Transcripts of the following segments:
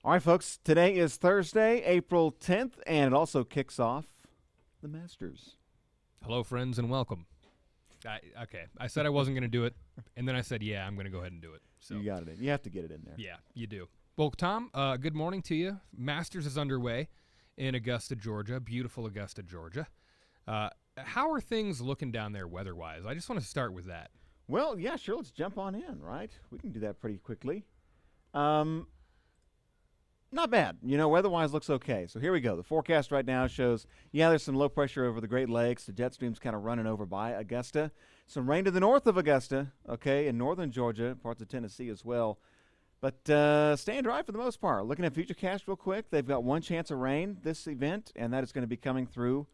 All right, folks, today is Thursday, April 10th, and it also kicks off the Masters. Hello, friends, and welcome. I said I wasn't going to do it, and then I said, yeah, I'm going to go ahead and do it. So You got it in. You have to get it in there. yeah, you do. Well, Tom, good morning to you. Masters is underway in Augusta, Georgia, beautiful Augusta, Georgia. How are things looking down there weather-wise? I just want to start with that. Well, yeah, sure. Let's jump on in, right? We can do that pretty quickly. Not bad. Weather-wise looks okay. So here we go. The forecast right now shows, there's some low pressure over the Great Lakes. The jet stream's kind of running over by Augusta. Some rain to the north of Augusta, okay, in northern Georgia, parts of Tennessee as well. But staying dry for the most part. Looking at Futurecast real quick, they've got one chance of rain this event, and that is going to be coming through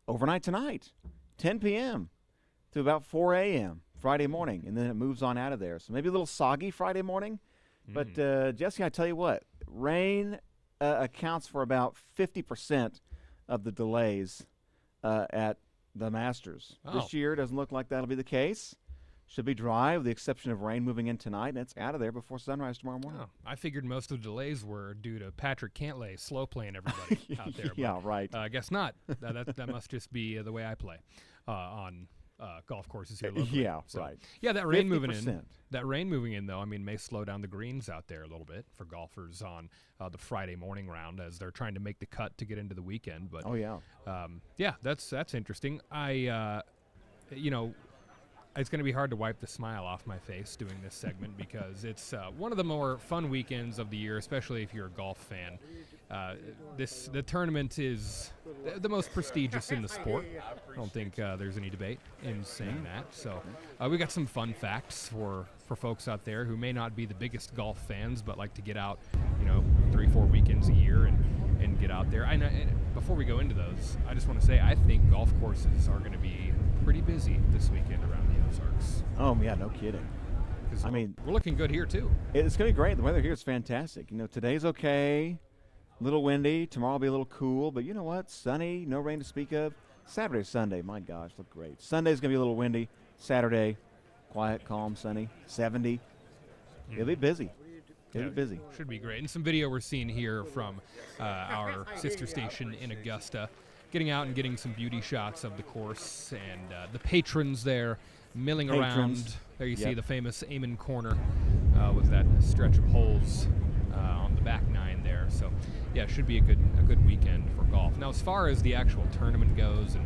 overnight tonight, 10 p.m. to about 4 a.m. Friday morning, and then it moves on out of there. So maybe a little soggy Friday morning. But, Jesse, I tell you what, rain accounts for about 50% of the delays at the Masters. Oh. This year doesn't look like that'll be the case. Should be dry with the exception of rain moving in tonight, and it's out of there before sunrise tomorrow morning. Oh, I figured most of the delays were due to Patrick Cantlay slow playing everybody out there. Yeah, right. I guess not. That must just be the way I play on golf courses here locally. Yeah, So, right. Yeah, that rain moving in. 50%. That rain moving in, though, may slow down the greens out there a little bit for golfers on the Friday morning round as they're trying to make the cut to get into the weekend. But Oh, yeah. yeah, that's interesting. It's going to be hard to wipe the smile off my face doing this segment because it's one of the more fun weekends of the year, especially if you're a golf fan. The tournament is the most prestigious in the sport. I don't think there's any debate in saying that. So we got some fun facts for folks out there who may not be the biggest golf fans but like to get out, 3-4 weekends a year and get out there. And before we go into those, I just want to say I think golf courses are going to be pretty busy this weekend around the Ozarks. Oh, yeah, no kidding. 'Cause I mean, we're looking good here too. it's going to be great. The weather here is fantastic. Today's okay. A little windy. Tomorrow will be a little cool. But you know what? Sunny, no rain to speak of. Saturday, Sunday, my gosh, look great. Sunday's going to be a little windy. Saturday, quiet, calm, sunny, 70. It'll be busy. It'll be busy. Should be great. And some video we're seeing here from our sister station in Augusta, getting out and getting some beauty shots of the course and the patrons there milling around. There you see Yep. the famous Amen Corner with that stretch of holes on the back nine there. So, yeah, should be a good weekend for golf. Now, as far as the actual tournament goes and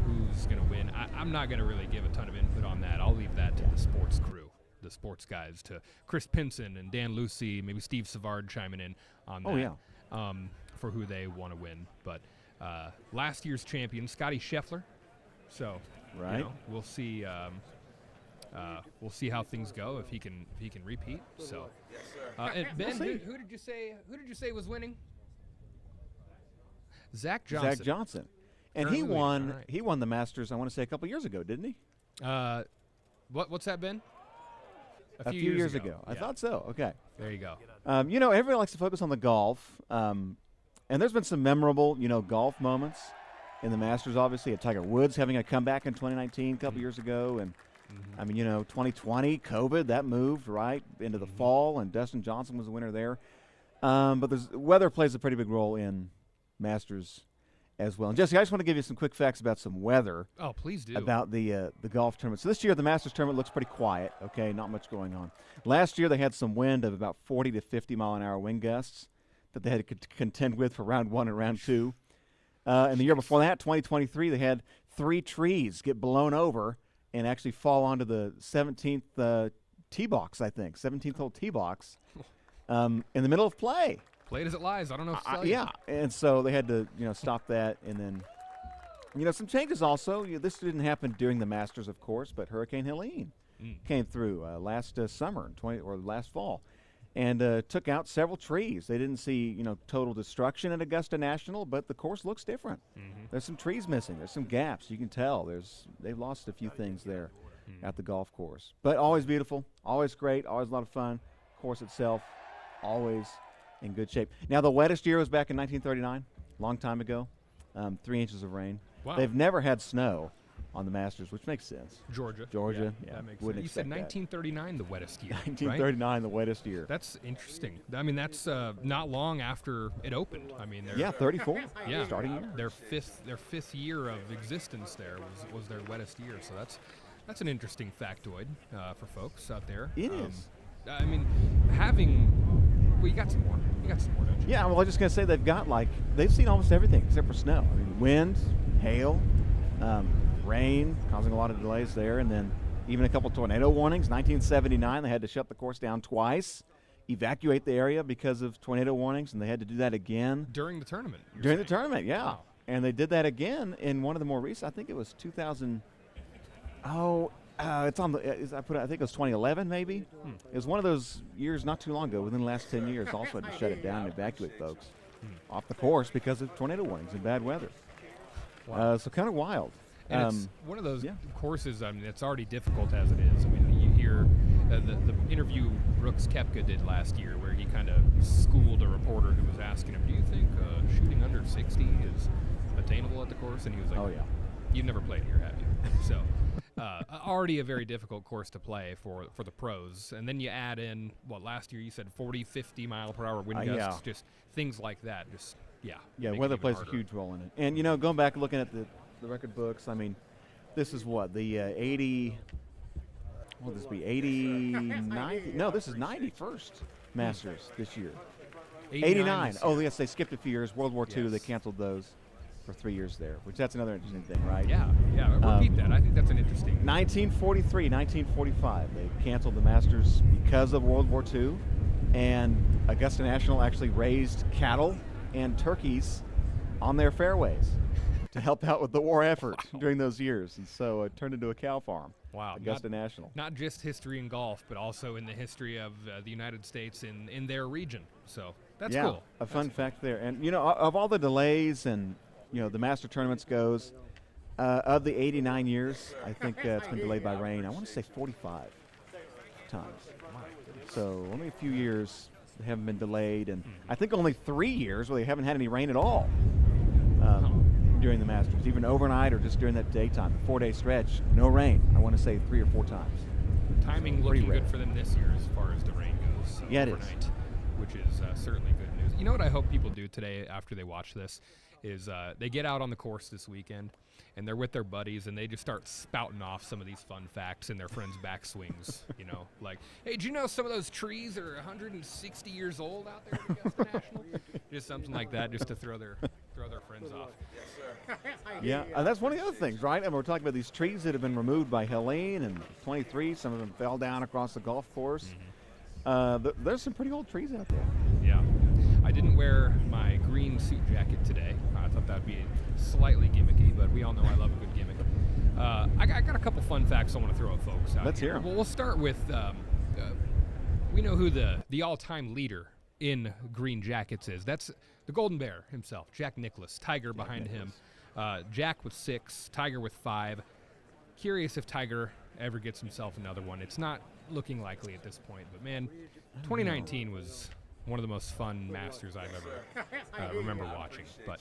who's going to win, I'm not going to really give a ton of input on that. I'll leave that to the sports crew, the sports guys, to Chris Pinson and Dan Lucy, maybe Steve Savard chiming in on that. Oh, yeah. For who they want to win. But last year's champion, Scotty Scheffler. So, Right. we'll see. We'll see how things go if he can repeat. So, and Ben, see. who did you say was winning? Zach Johnson. Zach Johnson. And Currently he leading. won. All right. He won the Masters, I want to say, a couple years ago, didn't he? What's that, Ben? A few years ago. I Yeah. thought so. Okay. There you go. Everybody likes to focus on the golf. And there's been some memorable, golf moments in the Masters, obviously. Tiger Woods having a comeback in 2019, a couple years ago. And, 2020, COVID, that moved, right, into the fall, and Dustin Johnson was the winner there. But weather plays a pretty big role in Masters as well. And, Jesse, I just want to give you some quick facts about some weather. Oh, please do. About the golf tournament. So this year the Masters tournament looks pretty quiet, okay, not much going on. Last year they had some wind of about 40 to 50 mile an hour wind gusts that they had to contend with for round one and round two. And the year before that, 2023, they had 3 trees get blown over and actually fall onto the 17th tee box, I think, 17th hole tee box in the middle of play. Played as it lies. I don't know if to tell you. Yeah, and so they had to, stop that, and then, some changes also. This didn't happen during the Masters, of course, but Hurricane Helene came through last summer, last fall, and took out several trees. They didn't see, total destruction at Augusta National, but the course looks different. There's some trees missing. There's some gaps. You can tell. They've lost a few things there at the golf course, but always beautiful, always great, always a lot of fun. Course itself, always in good shape. Now, the wettest year was back in 1939, long time ago, 3 inches of rain. Wow. They've never had snow on the Masters, which makes sense. Georgia. Georgia, yeah, That makes wouldn't sense. You said expect that. 1939, the wettest year. 1939, the wettest year. That's interesting. I mean, that's not long after it opened. I mean, Yeah, 34. yeah, starting year. Their fifth year of existence there was their wettest year. So that's an interesting factoid for folks out there. It is. I mean, well, you got some more. Don't you? Yeah, well, I was just gonna say they've seen almost everything except for snow. I mean, wind, hail, rain, causing a lot of delays there, and then even a couple tornado warnings. 1979, they had to shut the course down twice, evacuate the area because of tornado warnings, and they had to do that again During the tournament. you're during the saying? tournament. Yeah, Wow. and they did that again in one of the more recent. I think it was 2000. Oh. It's on the. I think it was 2011, maybe. It was one of those years not too long ago, within the last 10 years. Also had to shut it down and evacuate folks off the course because of tornado warnings and bad weather. Wow. So kind of wild. And it's one of those yeah. courses, I mean, it's already difficult as it is. I mean, you hear the interview Brooks Koepka did last year where he kind of schooled a reporter who was asking him, do you think shooting under 60 is attainable at the course? And he was like, Oh, yeah. You've never played here, have you? So already a very difficult course to play for the pros. And then you add in, last year you said 40, 50 mile per hour wind gusts, yeah. just things like that. Just, Yeah, make it weather even plays harder. a huge role in it. And, going back and looking at the record books, I mean, this is what, the 80, what would this be, 90? No, this is 91st Masters this year. 89. this Oh, year. yes, they skipped a few years. World War II, they Yes. canceled those for 3 years there, which that's another interesting thing, right? Yeah. Repeat that. I think that's an interesting. 1943, 1945, they canceled the Masters because of World War II, and Augusta National actually raised cattle and turkeys on their fairways to help out with the war effort during those years, and so it turned into a cow farm. Wow. Augusta National. Not just history in golf, but also in the history of the United States in their region. So that's yeah, cool. a fun fact there. And, of all the delays and, the Master tournaments goes, of the 89 years, I think it's been delayed by rain. I want to say 45 times. So only a few years they haven't been delayed, and I think only 3 years where they haven't had any rain at all during the Masters, even overnight or just during that daytime. 4-day stretch, no rain. I want to say 3 or 4 times. Timing Pretty looking rare. good for them this year as far as the rain goes. So Yeah, it is. overnight, which is certainly good news. You know what I hope people do today after they watch this is they get out on the course this weekend and they're with their buddies and they just start spouting off some of these fun facts in their friends' backswings. Like, hey, do you know some of those trees are 160 years old out there at Augusta National? Just something like that, just to throw their friends off. Yeah, that's one of the other things, right? And we're talking about these trees that have been removed by Helene and 23. Some of them fell down across the golf course. There's some pretty old trees out there. Yeah. I didn't wear my green suit jacket today. I thought that would be slightly gimmicky, but we all know I love a good gimmick. I got a couple fun facts I want to throw at folks out Let's here. hear 'em. Well, we'll start with, we know who the all-time leader in green jackets is. That's the Golden Bear himself, Jack Nicklaus. Tiger behind him. Jack with 6, Tiger with 5. Curious if Tiger ever gets himself another one. It's not looking likely at this point, but man, 2019 was one of the most fun Masters I've ever remember watching. But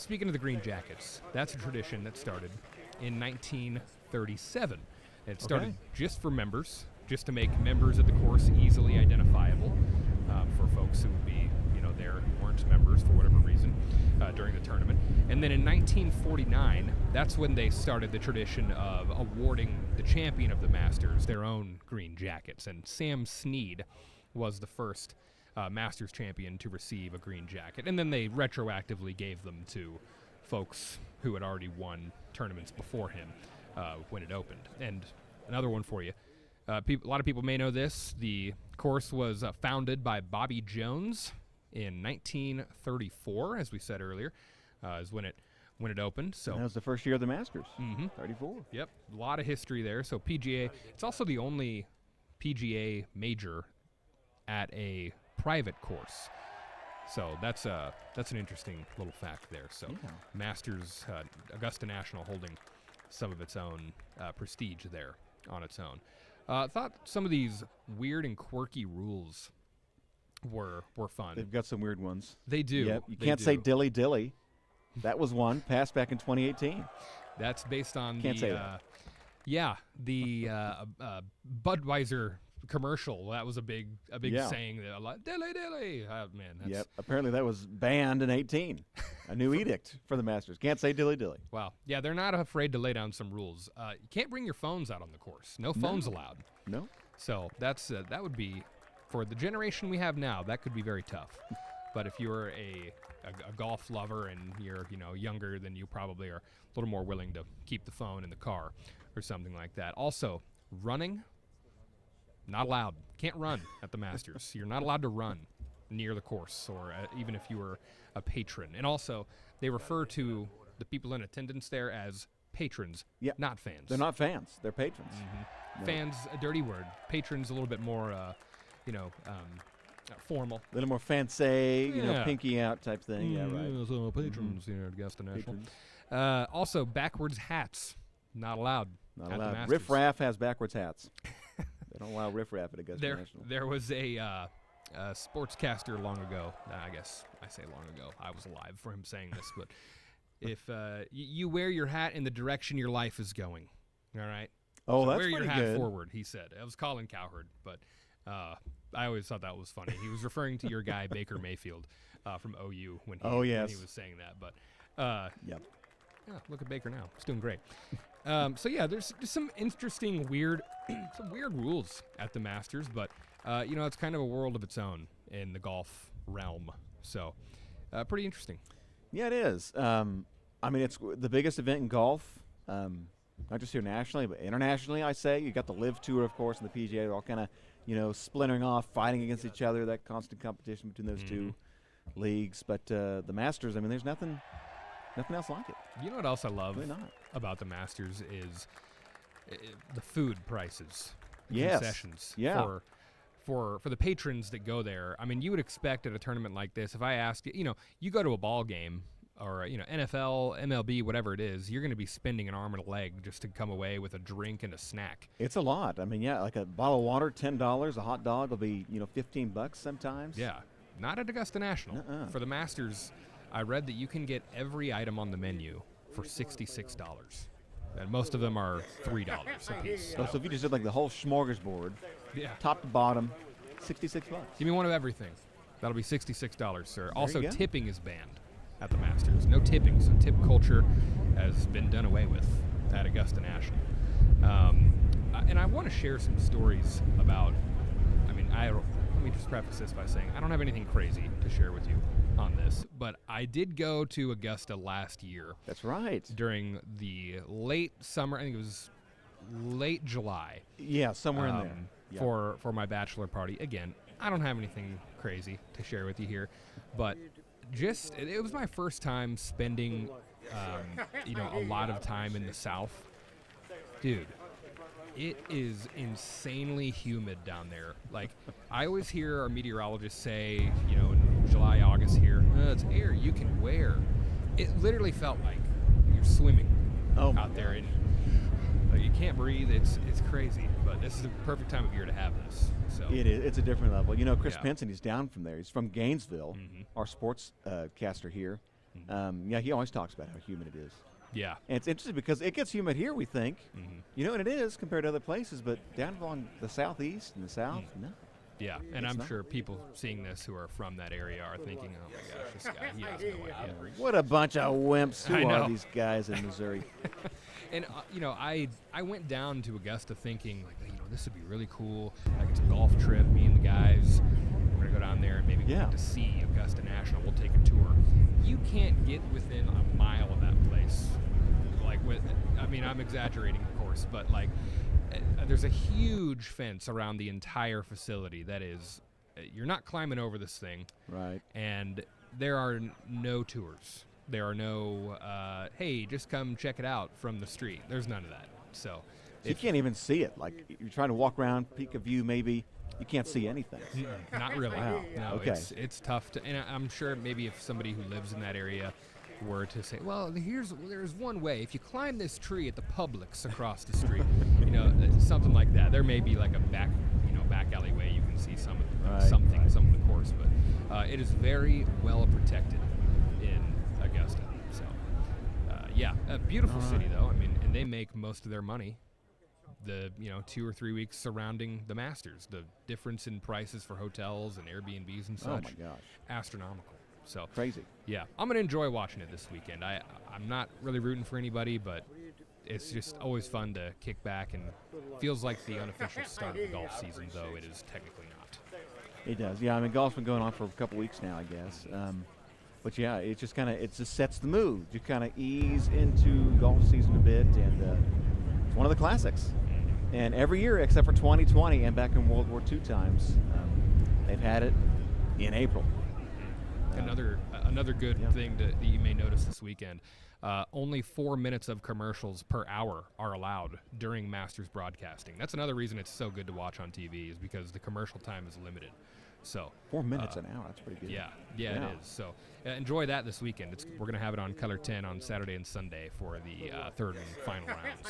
speaking of the green jackets, that's a tradition that started in 1937. It started Okay. just for members, just to make members of the course easily identifiable for folks who would be, there who weren't members for whatever reason during the tournament. And then in 1949, that's when they started the tradition of awarding the champion of the Masters their own green jackets. And Sam Snead was the first Masters champion to receive a green jacket. And then they retroactively gave them to folks who had already won tournaments before him when it opened. And another one for you. A lot of people may know this. The course was founded by Bobby Jones in 1934, as we said earlier, is when it opened. So That was the first year of the Masters. Mhm. 34. Yep, a lot of history there. So PGA, it's also the only PGA major at a private course. So that's an interesting little fact there. So Yeah. Masters, Augusta National holding some of its own prestige there on its own. Thought some of these weird and quirky rules were fun. They've got some weird ones. They do. Yep. You They can't say do. dilly dilly. That was one passed back in 2018. That's based on Can't say that. the Budweiser commercial. That was a big Yeah. saying that a lot. Dilly dilly. Man, that's Yep. Apparently that was banned in 18. A new edict for the Masters. Can't say dilly dilly. wow. Yeah, they're not afraid to lay down some rules. You can't bring your phones out on the course. No phones allowed. No. So that's that would be, for the generation we have now, that could be very tough. But if you're a golf lover and you're younger, then you probably are a little more willing to keep the phone in the car or something like that. Also, running, not allowed. Can't run at the Masters. You're not allowed to run near the course, or even if you were a patron. And also, they refer to the people in attendance there as patrons, Yep. not fans. They're not fans. They're patrons. No. Fans, a dirty word. Patrons, a little bit more, formal. A little more fancy, Yeah. pinky out type thing. Yeah, right. So patrons, at Augusta National. Patrons. Also, backwards hats, not allowed. Not at the allowed. Masters. Riff Raff has backwards hats. They don't allow Riff Raff at Augusta National. There was a sportscaster long ago. I guess I say long ago. I was alive for him saying this, but if you wear your hat in the direction your life is going, all right. Oh, So that's wear your pretty hat good. forward, he said. It was Colin Cowherd, but I always thought that was funny. He was referring to your guy Baker Mayfield from OU when he, Oh, when yes. he was saying that. But Yep. yeah, look at Baker now; he's doing great. So yeah, there's just some interesting, weird, some weird rules at the Masters, but it's kind of a world of its own in the golf realm. So pretty interesting. Yeah, it is. It's the biggest event in golf, not just here nationally, but internationally, I say. You got the Live Tour, of course, and the PGA. They're all kind of, splintering off, fighting against each other, that constant competition between those two leagues. But the Masters, there's nothing else like it. You know what else I love Really not. about the Masters is the food prices, the Yes. concessions. Yeah. For the patrons that go there. You would expect at a tournament like this, if I asked you, you go to a ball game or NFL, MLB, whatever it is, you're going to be spending an arm and a leg just to come away with a drink and a snack. It's a lot. Like a bottle of water, $10. A hot dog will be, $15 sometimes. Yeah, not at Augusta National. Nuh-uh. For the Masters, I read that you can get every item on the menu for $66. And most of them are $3 a piece. So if you just did like the whole smorgasbord, Yeah. top to bottom, $66. Give me one of everything. That'll be $66, sir. Also, you go. tipping is banned at the Masters. No tipping, so tip culture has been done away with at Augusta National. And I want to share some stories about, let me just preface this by saying I don't have anything crazy to share with you on this, but I did go to Augusta last year That's right. during the late summer. I think it was late July. Yeah, somewhere in there. Yeah. For my bachelor party. Again, I don't have anything crazy to share with you here, but it was my first time spending a lot of time in the South. Dude, it is insanely humid down there. Like, I always hear our meteorologists say, in July, August here, it's air you can wear. It literally felt like you're swimming out there, and you can't breathe. It's crazy, but this is the perfect time of year to have this. So It is. It's a different level. Chris Yeah. Pinson, he's down from there. He's from Gainesville, our sports caster here. He always talks about how humid it is. yeah, And it's interesting because it gets humid here, we think. And it is compared to other places, but down along the southeast and the south, no. yeah, and It's I'm not. sure people seeing this who are from that area are thinking, "Oh my gosh, this guy, he has no idea." What a bunch of wimps. Who I are know. these guys in Missouri? And I went down to Augusta thinking like, this would be really cool. Like, it's a golf trip. Me and the guys, we're gonna go down there and maybe we'll Yeah. get to see Augusta National. We'll take a tour. You can't get within a mile of that place. I'm exaggerating, of course, but there's a huge fence around the entire facility. That is, you're not climbing over this thing, Right. and there are no tours. There are no, hey, just come check it out from the street. There's none of that. So You can't even see it. Like, you're trying to walk around, peek a view maybe. You can't see anything. not really. Wow. No, Okay. it's tough to, and I'm sure maybe if somebody who lives in that area were to say, well, there's one way. If you climb this tree at the Publix across the street, something like that. There may be like a back alleyway you can see some of the course, but it is very well protected in Augusta. So Yeah, a beautiful city though. I mean, and they make most of their money the 2 or 3 weeks surrounding the Masters. The difference in prices for hotels and Airbnbs and such, Oh my gosh, astronomical. So crazy. yeah, I'm gonna enjoy watching it this weekend. I'm not really rooting for anybody, but it's just always fun to kick back, and feels like the unofficial start of the golf season, though it is technically not. It does. Yeah, I mean, golf's been going on for a couple weeks now, I guess. But yeah, it just sets the mood. You kind of ease into golf season a bit, and it's one of the classics. And every year, except for 2020 and back in World War II times, they've had it in April. Another good thing that you may notice this weekend. Only 4 minutes of commercials per hour are allowed during Masters broadcasting. That's another reason it's so good to watch on TV, is because the commercial time is limited. So 4 minutes an hour, that's pretty good. Yeah, it is. So enjoy that this weekend. We're going to have it on Color 10 on Saturday and Sunday for the third and final rounds.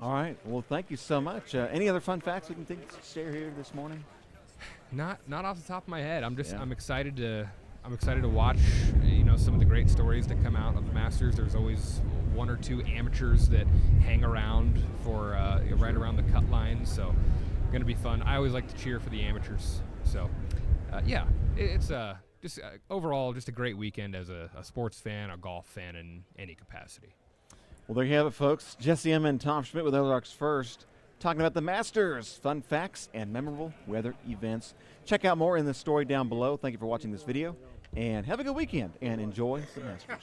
All right. Well, thank you so much. Any other fun facts we can share here this morning? Not off the top of my head. I'm excited to watch some of the great stories that come out of the Masters. There's always 1 or 2 amateurs that hang around for right around the cut line, so going to be fun. I always like to cheer for the amateurs. So it's just overall just a great weekend as a sports fan, a golf fan in any capacity. Well, there you have it, folks. Jesse Emma and Tom Schmidt with Ozarks First, talking about the Masters, fun facts, and memorable weather events. Check out more in the story down below. Thank you for watching this video, and have a good weekend, and enjoy the Masters.